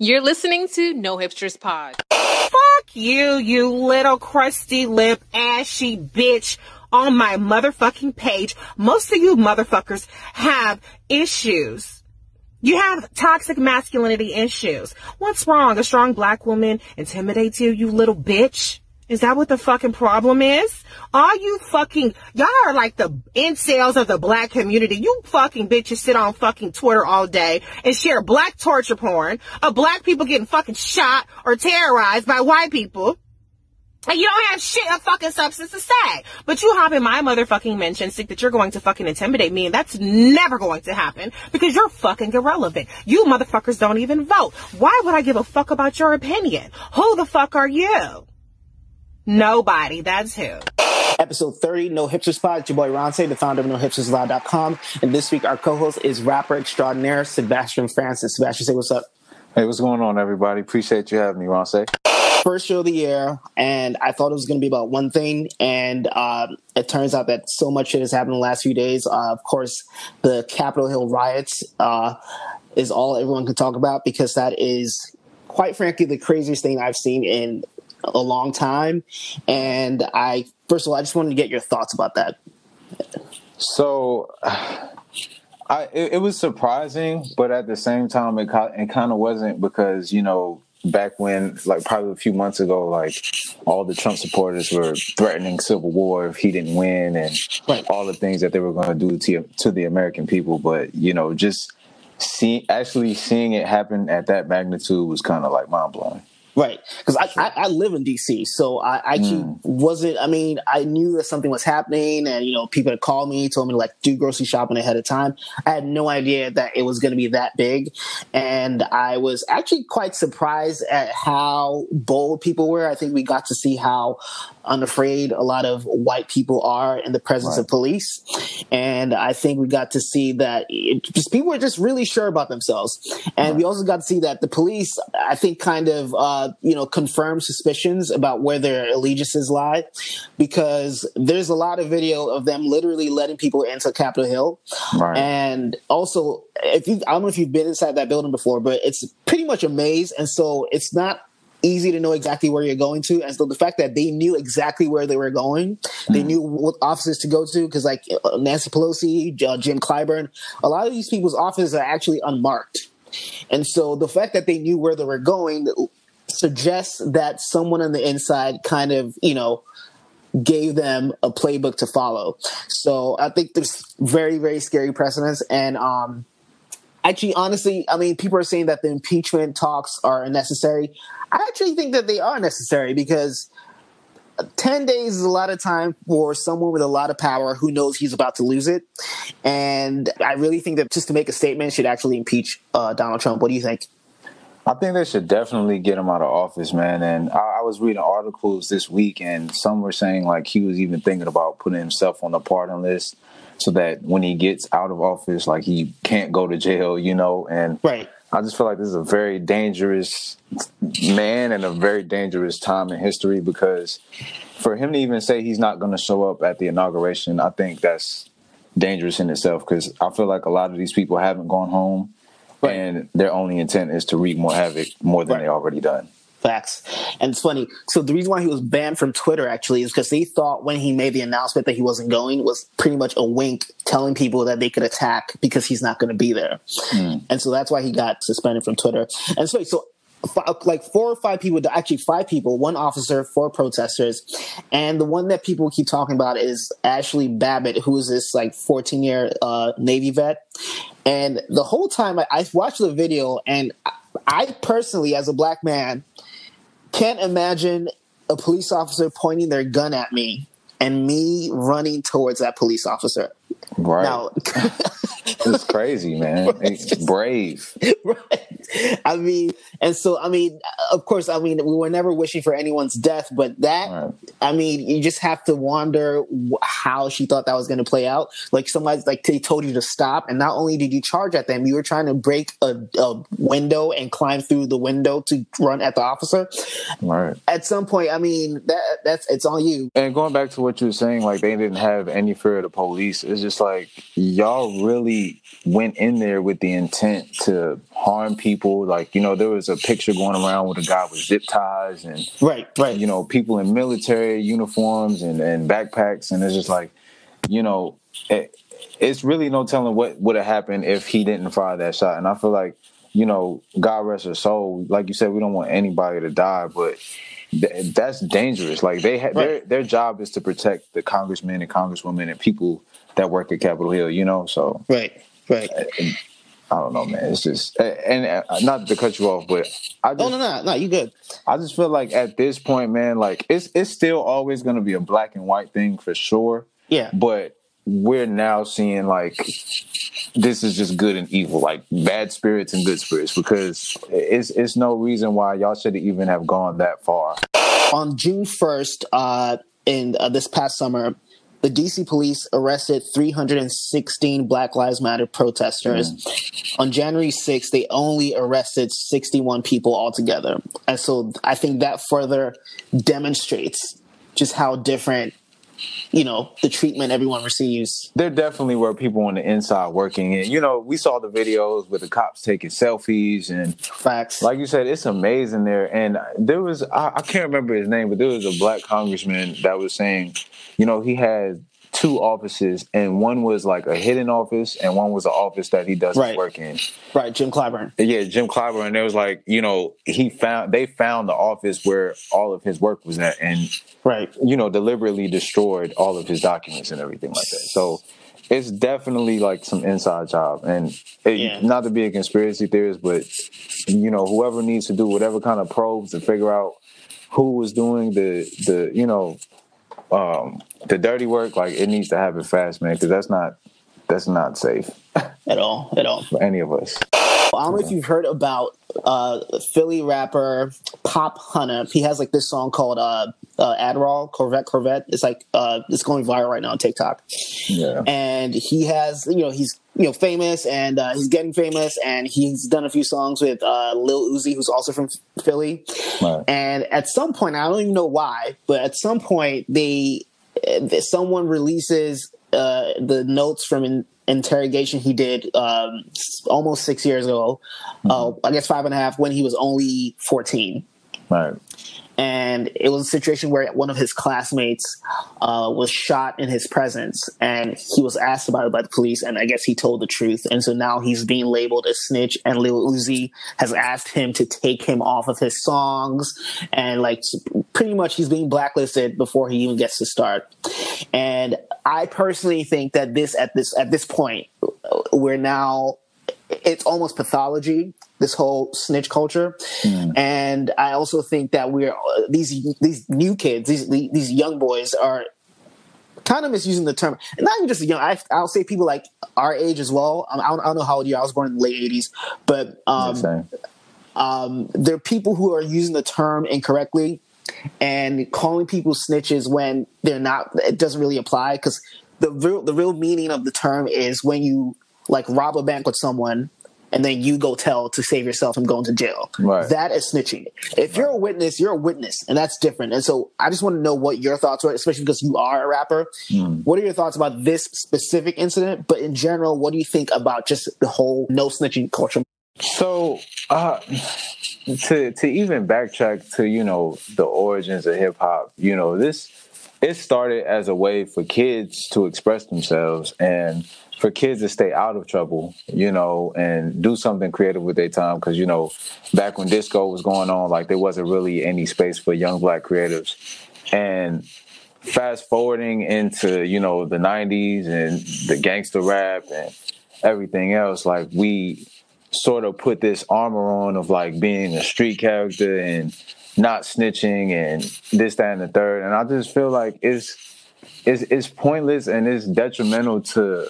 You're listening to No Hipsters Pod. Fuck you, you little crusty lip ashy bitch on my motherfucking page. Most of you motherfuckers have issues. You have toxic masculinity issues. What's wrong? A strong black woman intimidates you, you little bitch? Is that what the fucking problem is? All you fucking, y'all are like the incels of the black community. You fucking bitches sit on fucking Twitter all day and share black torture porn of black people getting fucking shot or terrorized by white people. And you don't have shit of fucking substance to say. But you hop in my motherfucking mentions, think that you're going to fucking intimidate me, and that's never going to happen because you're fucking irrelevant. You motherfuckers don't even vote. Why would I give a fuck about your opinion? Who the fuck are you? Nobody. That's who. Episode 30, No Hipsters Pod. It's your boy Ronce, the founder of NoHipstersLoud.com. And this week, our co-host is rapper extraordinaire Sebastian Francis. Sebastian, say what's up. Hey, what's going on, everybody? Appreciate you having me, Ronce. First show of the year, and I thought it was going to be about one thing, and it turns out that so much shit has happened in the last few days. Of course, the Capitol Hill riots is all everyone can talk about because that is, quite frankly, the craziest thing I've seen in a long time. And first of all, I just wanted to get your thoughts about that. So, it was surprising, but at the same time, it kind of wasn't because, you know, back when, like probably a few months ago, like all the Trump supporters were threatening civil war if he didn't win and all the things that they were going to do to the American people. But, you know, just seeing it happen at that magnitude was kind of like mind blowing. Right, because I live in D.C., so I actually wasn't, I mean, I knew that something was happening, and, you know, people had called me, told me to, like, do grocery shopping ahead of time. I had no idea that it was going to be that big, and I was actually quite surprised at how bold people were. I think we got to see how unafraid a lot of white people are in the presence of police, and I think we got to see that people were just really sure about themselves, and we also got to see that the police, I think, kind of confirm suspicions about where their allegiances lie, because there's a lot of video of them literally letting people into Capitol Hill. Right. And also, I don't know if you've been inside that building before, but it's pretty much a maze. And so it's not easy to know exactly where you're going to. And so the fact that they knew exactly where they were going, they knew what offices to go to, because like Nancy Pelosi, Jim Clyburn, a lot of these people's offices are actually unmarked. And so the fact that they knew where they were going suggests that someone on the inside kind of, you know, gave them a playbook to follow. So I think there's very, very scary precedents. And actually, honestly, I mean, people are saying that the impeachment talks are unnecessary. I actually think that they are necessary because 10 days is a lot of time for someone with a lot of power who knows he's about to lose it. And I really think that just to make a statement should actually impeach Donald Trump. What do you think? I think they should definitely get him out of office, man. And I was reading articles this week, and some were saying like he was even thinking about putting himself on the pardon list so that when he gets out of office, like he can't go to jail, you know. And I just feel like this is a very dangerous man and a very dangerous time in history, because for him to even say he's not going to show up at the inauguration, I think that's dangerous in itself, because I feel like a lot of these people haven't gone home. And their only intent is to wreak more havoc more than they already done. Facts. And it's funny. So the reason why he was banned from Twitter actually is because they thought when he made the announcement that he wasn't going was pretty much a wink telling people that they could attack because he's not going to be there. And so that's why he got suspended from Twitter. And so like 4 or 5 people, actually 5 people, 1 officer, 4 protesters. And the one that people keep talking about is Ashley Babbitt, who is this like 14-year Navy vet. And the whole time I watched the video, and I personally, as a black man, can't imagine a police officer pointing their gun at me and me running towards that police officer. Right. Now, it's crazy, man. It's brave. Right. I mean, and so, I mean, of course, I mean, we were never wishing for anyone's death, but that, I mean, you just have to wonder how she thought that was going to play out. Like somebody, like they told you to stop, and not only did you charge at them, you were trying to break a window and climb through the window to run at the officer. Right. At some point, I mean, that's it's on you. And going back to what you were saying, like they didn't have any fear of the police. It's just like y'all really really went in there with the intent to harm people. Like, there was a picture going around with a guy with zip ties and, right. People in military uniforms and backpacks. And it's just like, it's really no telling what would have happened if he didn't fire that shot. And I feel like, God rest her soul. Like you said, we don't want anybody to die, but that's dangerous. Like their job is to protect the congressmen and congresswomen and people that work at Capitol Hill, so. Right. I don't know, man. It's just, and not to cut you off, but I just, No, you good. I just feel like at this point, man, like it's still always going to be a black and white thing for sure. Yeah. But we're now seeing like this is just good and evil, like bad spirits and good spirits, because it's no reason why y'all should even have gone that far. On June 1st, in this past summer, the DC police arrested 316 Black Lives Matter protesters. On January 6th, they only arrested 61 people altogether. And so I think that further demonstrates just how different, the treatment everyone receives. There definitely were people on the inside working. And, we saw the videos with the cops taking selfies and facts. Like you said, it's amazing there. And there was, I can't remember his name, but there was a black congressman that was saying, he had 2 offices, and one was like a hidden office and one was an office that he doesn't work in. Right, Jim Clyburn. Yeah, Jim Clyburn. And there was like, they found the office where all of his work was at and, deliberately destroyed all of his documents and everything like that. So it's definitely like some inside job. And not to be a conspiracy theorist, but, whoever needs to do whatever kind of probes to figure out who was doing the dirty work, like it needs to happen fast, man, because that's not safe at all for any of us. I don't know if you've heard about Philly rapper Popp Hunna. He has like this song called Adderall, Corvette. It's like it's going viral right now on TikTok. Yeah. And he has, he's famous and he's getting famous, and he's done a few songs with Lil Uzi, who's also from Philly. Right. And at some point, I don't even know why, but at some point someone releases the notes from an interrogation he did almost 6 years ago, I guess 5.5, when he was only 14. Right. And it was a situation where one of his classmates was shot in his presence, and he was asked about it by the police, and I guess he told the truth. And so now he's being labeled a snitch, and Lil Uzi has asked him to take him off of his songs, and like pretty much he's being blacklisted before he even gets to start. And I personally think that at this point, we're now, it's almost pathology, this whole snitch culture. And I also think that we're these new kids, these young boys are kind of misusing the term. And not even just young, I'll say people like our age as well. I don't know how old you are. I was born in the late 80s, but there are people who are using the term incorrectly and calling people snitches when they're not. It doesn't really apply, because the real meaning of the term is when you like rob a bank with someone and then you go tell to save yourself from going to jail. Right. That is snitching. If you're a witness, you're a witness, and that's different. And so I just want to know what your thoughts are, especially because you are a rapper. What are your thoughts about this specific incident? But in general, what do you think about just the whole no snitching culture? So to even backtrack to, the origins of hip hop, it started as a way for kids to express themselves and for kids to stay out of trouble, and do something creative with their time. Because, back when disco was going on, like there wasn't really any space for young black creatives. And fast forwarding into, the 90s and the gangster rap and everything else, like we sort of put this armor on of like being a street character and not snitching and this, that, and the third. And I just feel like it's pointless and it's detrimental to,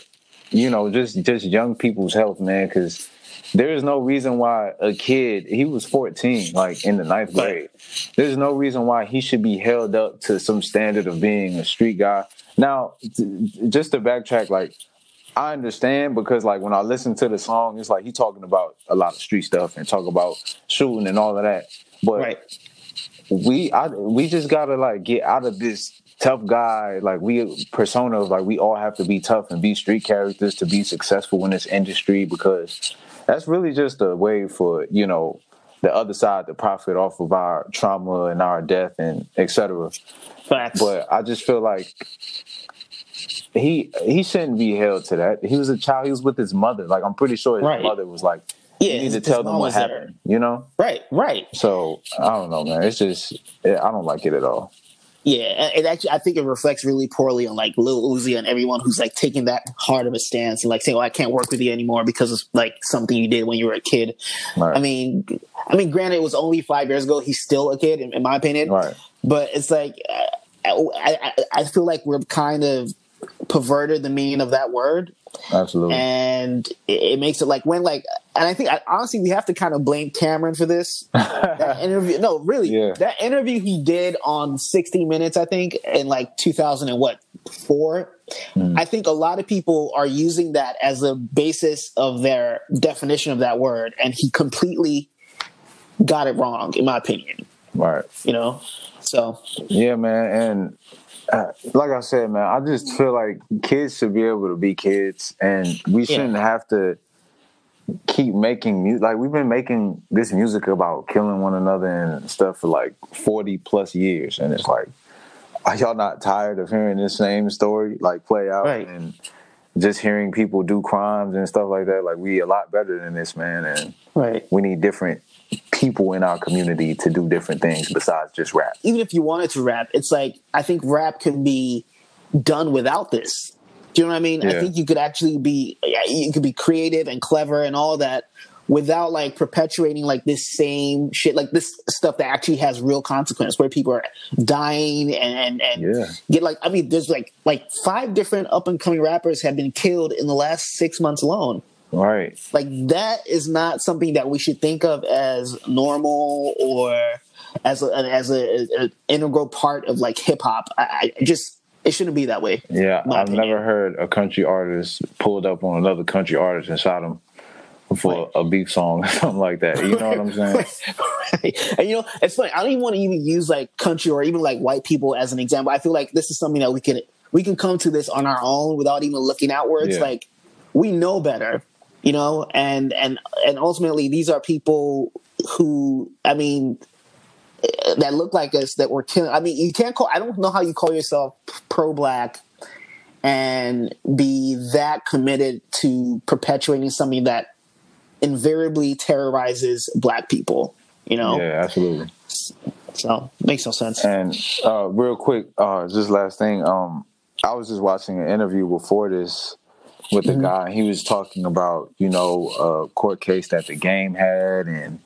just young people's health, man, because there is no reason why a kid, he was 14, like in the 9th grade. There's no reason why he should be held up to some standard of being a street guy. Now, just to backtrack, like, I understand, because like when I listen to the song, it's like he talking about a lot of street stuff and talk about shooting and all of that. But we just gotta like get out of this tough guy, like we persona of like we all have to be tough and be street characters to be successful in this industry, because that's really just a way for, you know, the other side to profit off of our trauma and our death and etc. Facts. But I just feel like he shouldn't be held to that. He was a child. He was with his mother. Like, I'm pretty sure his mother was like, you need to tell them what happened, you know? Right. So, I don't know, man. It's just, I don't like it at all. Yeah, and actually, I think it reflects really poorly on like Lil Uzi and everyone who's like taking that hard of a stance and like saying, "Oh, I can't work with you anymore because it's like something you did when you were a kid." Right. I mean, granted, it was only 5 years ago. He's still a kid, in my opinion. Right. But it's like I feel like we're kind of perverted the meaning of that word. Absolutely. And it makes it like when like, and I think honestly we have to kind of blame Cameron for this. That interview, no, really, that interview he did on 60 Minutes, I think, in like 2004. I think a lot of people are using that as the basis of their definition of that word, and he completely got it wrong, in my opinion. Right. You know, so yeah, man, and. Like I said, man, I just feel like kids should be able to be kids, and we shouldn't have to keep making music. Like, we've been making this music about killing one another and stuff for like 40 plus years, and it's like, are y'all not tired of hearing this same story like play out and just hearing people do crimes and stuff like that? Like, we a lot better than this, man, and we need different people in our community to do different things besides just rap. Even if you wanted to rap, it's like, I think rap can be done without this. Do you know what I mean? I think you could actually be creative and clever and all that without like perpetuating like this same shit, like this stuff that actually has real consequence, where people are dying and get like, I mean, there's like 5 different up and coming rappers have been killed in the last 6 months alone. Right. Like, that is not something that we should think of as normal or as an integral part of like hip hop. It shouldn't be that way. Yeah, I've never heard a country artist pulled up on another country artist and shot him for a beef song or something like that. You know what I'm saying? Right. And you know, it's funny. I don't even want to even use like country or even like white people as an example. I feel like this is something that we can come to this on our own without even looking outwards. Yeah. Like, we know better. You know, and ultimately these are people who, I mean, that look like us, that were killing. I mean, you can't call. I don't know how you call yourself pro-black and be that committed to perpetuating something that invariably terrorizes black people. You know? Yeah, absolutely. So makes no sense. And real quick, just last thing. I was just watching an interview before this with the guy. He was talking about, you know, a court case that the Game had, and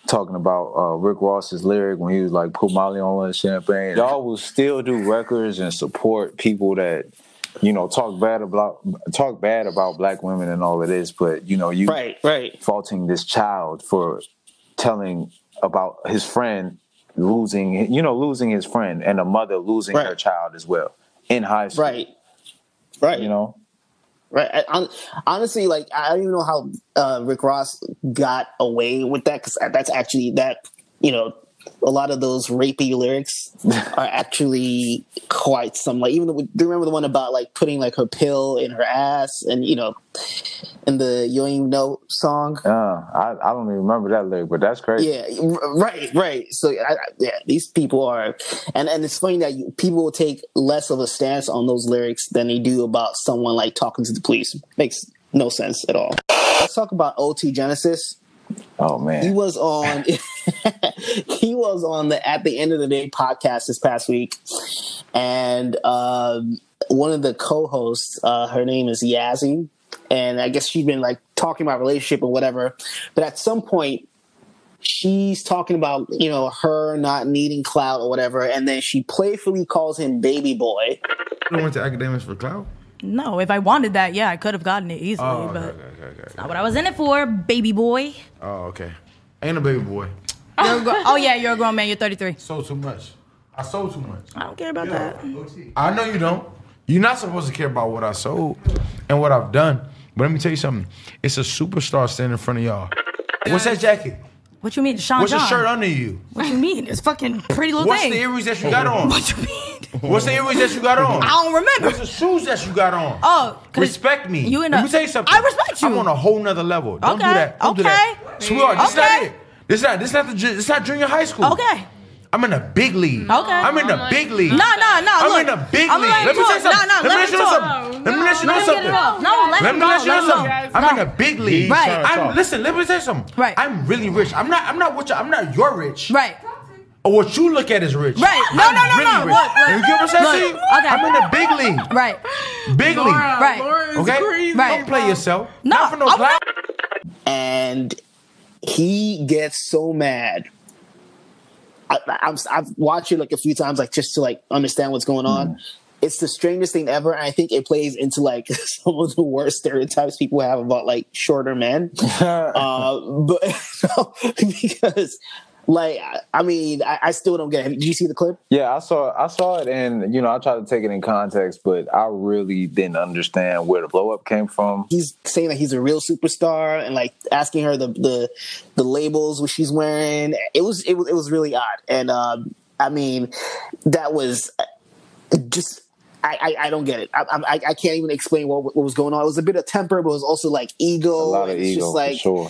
talking about Rick Ross's lyric when he was like, put Molly on the champagne. Y'all will still do records and support people that, you know, talk bad about black women and all of this, but, you know, you faulting this child for telling about his friend losing his friend, and a mother losing her child as well in high school. Right. You know? Right. Honestly, like, I don't even know how Rick Ross got away with that, because that's actually that, you know, a lot of those rapey lyrics are actually quite some, like, even though, do you remember the one about like putting like her pill in her ass, and, you know, in the You Don't Even Know song? I don't even remember that lyric, but that's crazy. Yeah, right. So these people are, and it's funny that people will take less of a stance on those lyrics than they do about someone like talking to the police. Makes no sense at all. Let's talk about OT Genasis. Oh man, he was on the At the End of the Day podcast this past week, and one of the co-hosts, her name is Yazzie, and I guess she'd been like talking about relationship and whatever, but at some point she's talking about, you know, her not needing clout or whatever, and then she playfully calls him baby boy. You went to academics for clout? No, if I wanted that, yeah, I could have gotten it easily, but it's not what I was in it for, baby boy. Oh, okay. Ain't a baby boy. You're a grown man. You're 33. Sold too much. I sold too much. I don't care about that. I know you don't. You're not supposed to care about what I sold and what I've done. But let me tell you something. It's a superstar standing in front of y'all. What's that jacket? What you mean, Sean What's John? the shirt under you? What you mean? It's fucking pretty little What's thing. the earrings that you got on? What you mean? What's the earrings that you got on? I don't remember. What's the shoes that you got on? Oh, respect me. Let me tell you something. I respect you. I'm on a whole nother level. Don't do that. Don't do that. Sweetheart, this is not it. This not junior high school. Okay. I'm in a big league. Okay. I'm in a big league. No. I'm in a big league. Let me say something. Let me let you know something. Let me let you know something. Let me let you know something. I'm in a big league. Right. Listen, let me say something. Right. I'm really rich. I'm not your rich. Right. Or what you look at is rich. Right. No. Really rich. Look. You get what I'm saying? Okay. I'm in a big league. Right. Big league. Right. Okay? Crazy. Right. Don't play yourself. No. Not for no clout. And he gets so mad. I've watched it like a few times, like just to like understand what's going on. It's the strangest thing ever, and I think it plays into like some of the worst stereotypes people have about like shorter men. But because, like, I mean, I still don't get it. Did you see the clip? Yeah, I saw it, and I tried to take it in context, but I really didn't understand where the blow up came from. He's saying that he's a real superstar, and like asking her the labels which she's wearing. It was really odd, and I mean, that was just. I don't get it. I can't even explain what was going on. It was a bit of temper, but it was also like ego. A lot of it's ego, just like, for sure.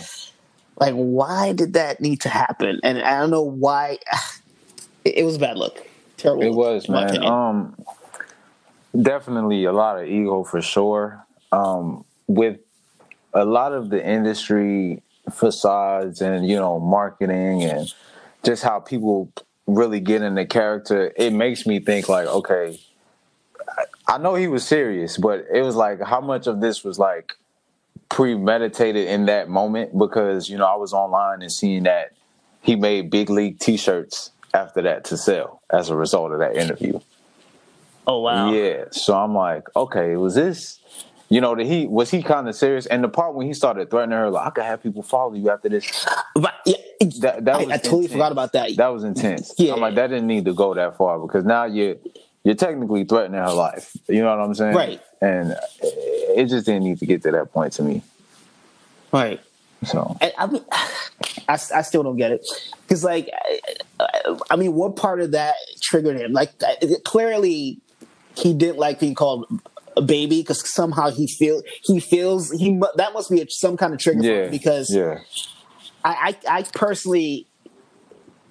Like, why did that need to happen? And I don't know why. It was a bad look. Terrible. It was, man. Definitely a lot of ego for sure. With a lot of the industry facades and marketing and just how people really get into character, it makes me think like, okay. I know he was serious, but it was like how much of this was like premeditated in that moment because, I was online and seeing that he made big league t-shirts after that to sell as a result of that interview. Oh, wow. Yeah. So I'm like, okay, was this, was he kind of serious? And the part when he started threatening her, like, I could have people follow you after this. But, yeah, I totally forgot about that. That was intense. Yeah. I'm like, that didn't need to go that far because now you're technically threatening her life. You know what I'm saying? Right. And it just didn't need to get to that point to me. Right. So I still don't get it. Because, like, I mean, what part of that triggered him? Like, clearly he didn't like being called a baby because somehow he feels that must be some kind of trigger for him because I personally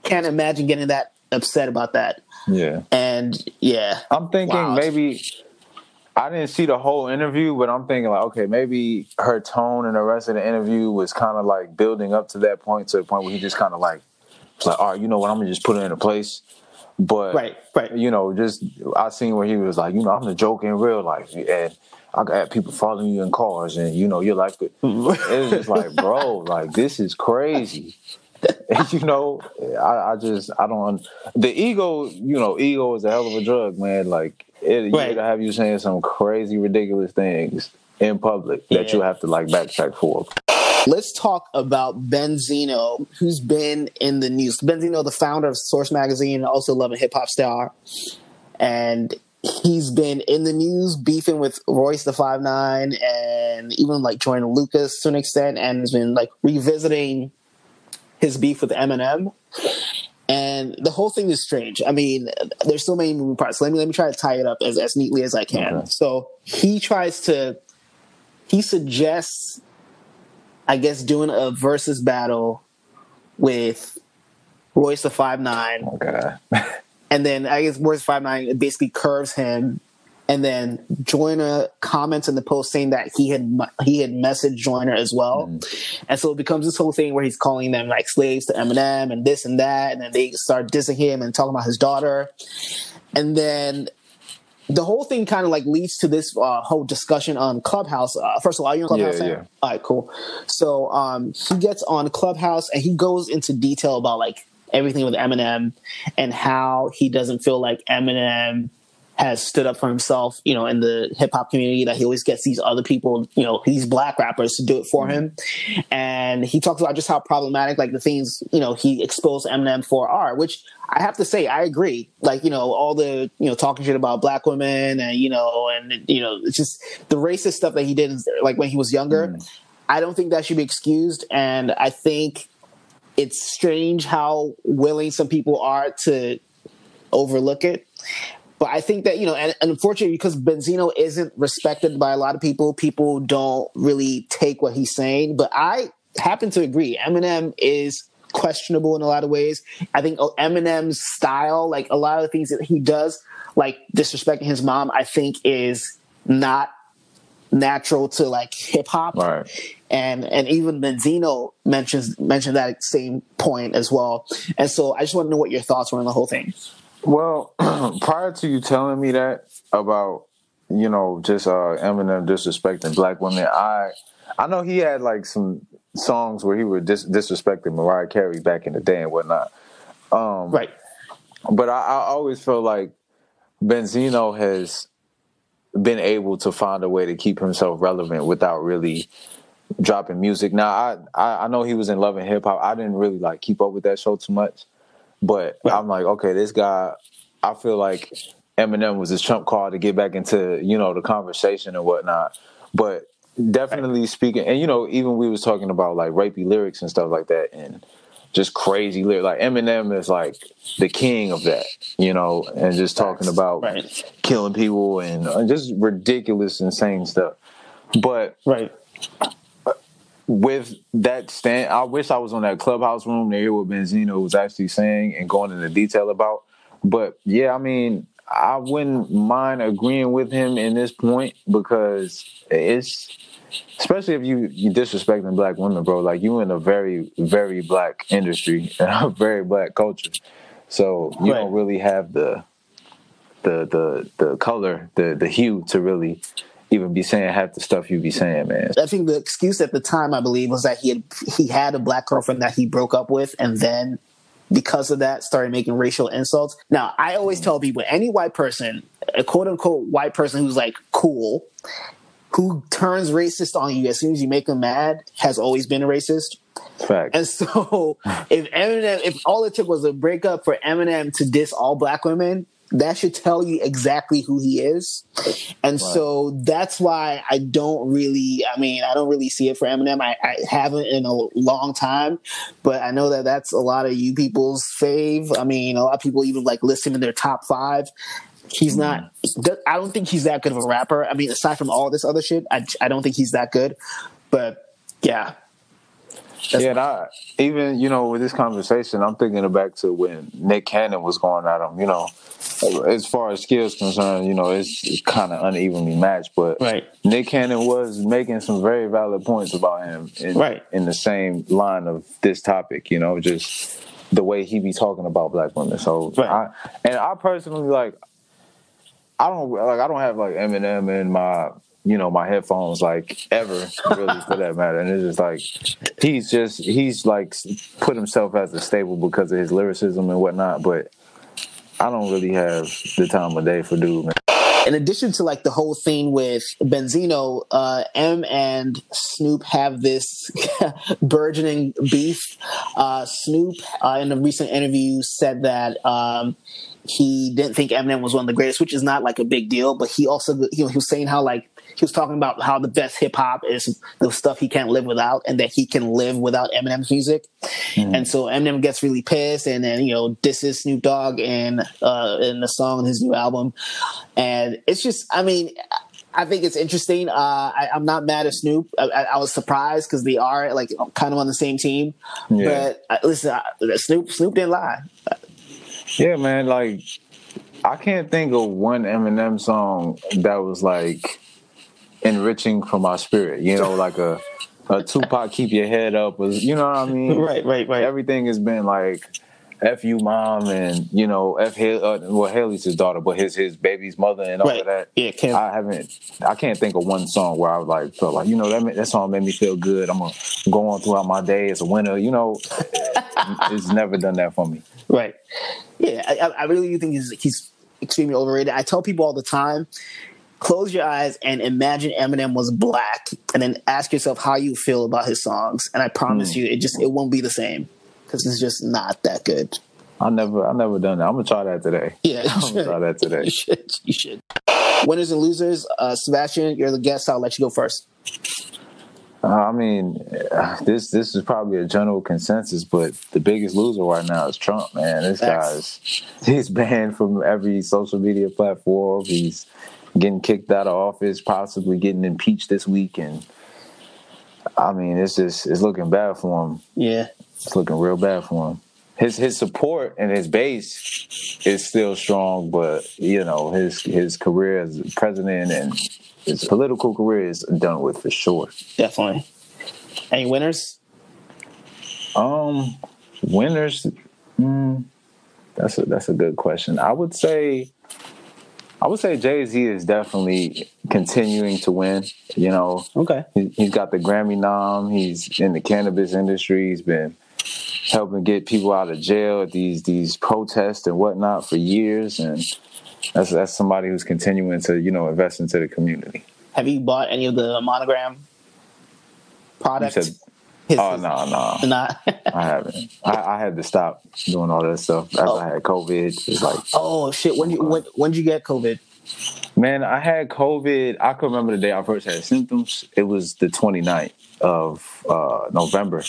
can't imagine getting that upset about that. Yeah. And I'm thinking maybe I didn't see the whole interview, but I'm thinking like, okay, maybe her tone and the rest of the interview was kind of like building up to that point, to the point where he just kind of like, it's like, all right, you know what, I'm gonna just put it into place. But right. Just I seen where he was like, I'm the joke in real life, and I got people following you in cars, and your life could. It was just like, bro, like this is crazy. I don't. The ego, ego is a hell of a drug, man. Like it'll have you saying some crazy, ridiculous things in public that you have to like backtrack for. Let's talk about Benzino, who's been in the news. Benzino, the founder of Source Magazine, also Love and Hip Hop Star, and he's been in the news beefing with Royce the 5'9", and even like joining Lucas to an extent, and has been like revisiting his beef with Eminem, and the whole thing is strange. I mean, there's so many moving parts. Let me try to tie it up as neatly as I can. Okay. So he suggests, I guess, doing a versus battle with Royce the 5'9". Okay. And then I guess Royce 5'9" basically curves him. And then Joyner comments in the post saying that he had messaged Joyner as well. And so it becomes this whole thing where he's calling them like slaves to Eminem and this and that. And then they start dissing him and talking about his daughter. And then the whole thing kind of like leads to this whole discussion on Clubhouse. First of all, are you on Clubhouse? Yeah. All right, cool. So he gets on Clubhouse and he goes into detail about like everything with Eminem and how he doesn't feel like Eminem has stood up for himself, in the hip hop community, that he always gets these other people, these black rappers to do it for him. And he talks about just how problematic, like the things, he exposed Eminem for are, which I have to say, I agree. Like, all the, talking shit about black women and, it's just the racist stuff that he did, like when he was younger. I don't think that should be excused. And I think it's strange how willing some people are to overlook it. But I think that, and unfortunately, because Benzino isn't respected by a lot of people, people don't really take what he's saying. But I happen to agree. Eminem is questionable in a lot of ways. I think Eminem's style, like a lot of the things that he does, like disrespecting his mom, I think is not natural to like hip hop. Right. And even Benzino mentioned that same point as well. And so I just want to know what your thoughts were on the whole thing. Well, prior to you telling me that about, just Eminem disrespecting black women, I know he had like some songs where he would disrespecting Mariah Carey back in the day and whatnot. Right. But I always feel like Benzino has been able to find a way to keep himself relevant without really dropping music. Now, I know he was in Love and Hip Hop. I didn't really like keep up with that show too much. But right. I'm like, okay, this guy, I feel like Eminem was his trump card to get back into, the conversation and whatnot. But definitely speaking, and, even we was talking about like rapey lyrics and stuff like that and just crazy lyrics. Like Eminem is like the king of that, and just talking about killing people and just ridiculous, insane stuff. But with that stand, I wish I was on that Clubhouse room to hear what Benzino was actually saying and going into detail about. But yeah, I mean, I wouldn't mind agreeing with him in this point because it's, especially if you disrespecting black women, bro. Like you in a very, very black industry and a very black culture, so you don't really have the color, the hue to really even be saying half the stuff you be saying, man. I think the excuse at the time, I believe, was that he had a black girlfriend that he broke up with, and then because of that started making racial insults. Now, I always tell people, any white person, a quote-unquote white person who's like cool, who turns racist on you as soon as you make them mad, has always been a racist. Fact. And so if all it took was a breakup for Eminem to diss all black women, that should tell you exactly who he is. And so that's why I don't really see it for Eminem. I haven't in a long time, but I know that that's a lot of you people's fave. I mean, a lot of people even like list him in their top 5. He's not, I don't think he's that good of a rapper. I mean, aside from all this other shit, I don't think he's that good, but yeah. Even, with this conversation, I'm thinking back to when Nick Cannon was going at him, as far as skills concerned, it's kind of unevenly matched, but Nick Cannon was making some very valid points about him in the same line of this topic, just the way he be talking about black women. So, I personally, I don't have like Eminem in my, my headphones like ever really for that matter. And it's just like, he's like put himself as a staple because of his lyricism and whatnot. But I don't really have the time of day for dude, man. In addition to like the whole thing with Benzino, M and Snoop have this burgeoning beef. Snoop, in a recent interview, said that he didn't think Eminem was one of the greatest, which is not like a big deal. But he also, he was saying how like he was talking about how the best hip hop is the stuff he can't live without, and that he can live without Eminem's music. Mm-hmm. And so Eminem gets really pissed, and then disses Snoop Dogg in the song on his new album. And it's just, I mean, I think it's interesting. I'm not mad at Snoop. I was surprised because they are like kind of on the same team. Yeah. But listen, Snoop didn't lie. Yeah, man. Like, I can't think of one Eminem song that was like enriching for my spirit. Like a Tupac "Keep Your Head Up" was. You know what I mean? Right. Everything has been like F you mom and F Haley's his daughter, but his baby's mother and all of that. Yeah, I can't think of one song where I like felt like that song made me feel good. I'm gonna go on throughout my day as a winner. It's never done that for me. Right. Yeah, I really do think he's extremely overrated. I tell people all the time, close your eyes and imagine Eminem was black, and then ask yourself how you feel about his songs, and I promise you, it won't be the same. Because it's just not that good. I never done that. I'm gonna try that today. Yeah, I'm gonna try that today. You should. Winners and losers. Sebastian, you're the guest. I'll let you go first. I mean, this is probably a general consensus, but the biggest loser right now is Trump, man. He's banned from every social media platform. He's getting kicked out of office, possibly getting impeached this week, and I mean, it's looking bad for him. Yeah, it's looking real bad for him. His support and his base is still strong, but you know, his career as president and his political career is done with for sure. Definitely. Any winners? Winners. That's a good question. I would say Jay-Z is definitely continuing to win. You know, okay. He's got the Grammy nom. He's in the cannabis industry. He's been helping get people out of jail at these protests and whatnot for years, and that's somebody who's continuing to, you know, invest into the community. Have you bought any of the Monogram products? No. Not. I haven't. I had to stop doing all that stuff after I had COVID. It's like, oh shit! When did you get COVID? Man, I had COVID. I can remember the day I first had symptoms. It was the 29th of November,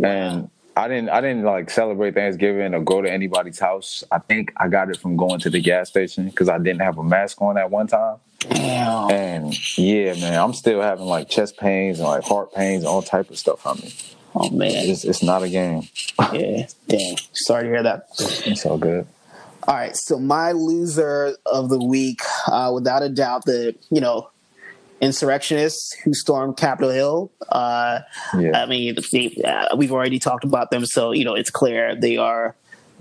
and I didn't like celebrate Thanksgiving or go to anybody's house. I think I got it from going to the gas station because I didn't have a mask on at one time. Damn. And yeah, man, I'm still having like chest pains and like heart pains and all type of stuff on me. Oh man, it's not a game. Yeah, damn. Sorry to hear that. It's all good. All right, so my loser of the week, without a doubt, the insurrectionists who stormed Capitol Hill. I mean, we've already talked about them, so it's clear they are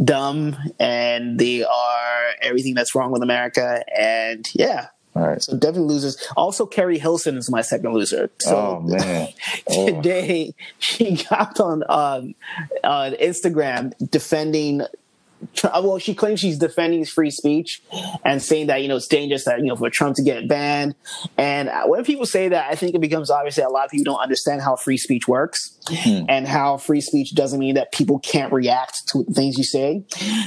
dumb and they are everything that's wrong with America. And yeah. All right. So definitely losers. Also, Carrie Hilson is my second loser. So oh man! Today she got on Instagram defending. Well, she claims she's defending free speech and saying that it's dangerous that for Trump to get banned. And when people say that, I think it becomes obvious that a lot of people don't understand how free speech works and how free speech doesn't mean that people can't react to things you say.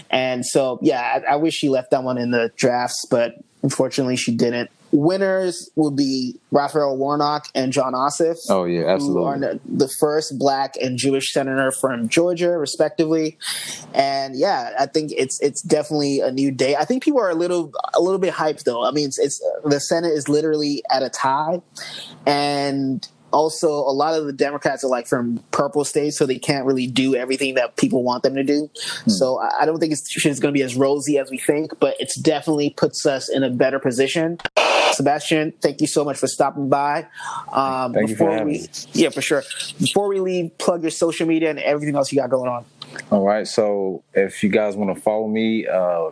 And so, yeah, I wish she left that one in the drafts, but unfortunately she didn't. Winners would be Raphael Warnock and John Ossoff. Oh, yeah, absolutely. Who are the first Black and Jewish senator from Georgia, respectively. And yeah, I think it's definitely a new day. I think people are a little bit hyped, though. I mean, it's the Senate is literally at a tie, and also a lot of the Democrats are like from purple states, so they can't really do everything that people want them to do. So I don't think it's going to be as rosy as we think, but it's definitely puts us in a better position. Sebastian, thank you so much for stopping by. Thank you for having me. Yeah, for sure. Before we leave, plug your social media and everything else you got going on. All right. So if you guys want to follow me,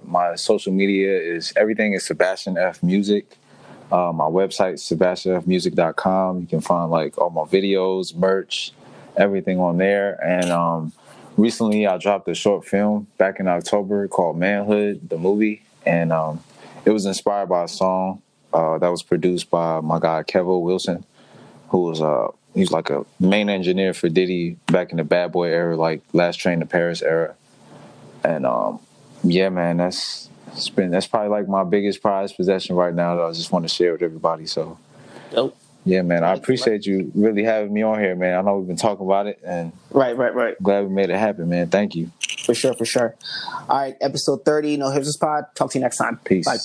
my social media everything is Sebastian F Music. My website, sebastianfmusic.com. You can find like all my videos, merch, everything on there. And recently I dropped a short film back in October called Manhood, the movie. And it was inspired by a song that was produced by my guy, Kevo Wilson, who was he's like a main engineer for Diddy back in the Bad Boy era, like Last Train to Paris era. And yeah, man, that's probably like my biggest prized possession right now that I just want to share with everybody. So, dope. Yeah, man, I appreciate you really having me on here, man. I know we've been talking about it, and right. Glad we made it happen, man. Thank you. For sure. All right, episode 30, No Hipsters Pod. Talk to you next time. Peace. Bye.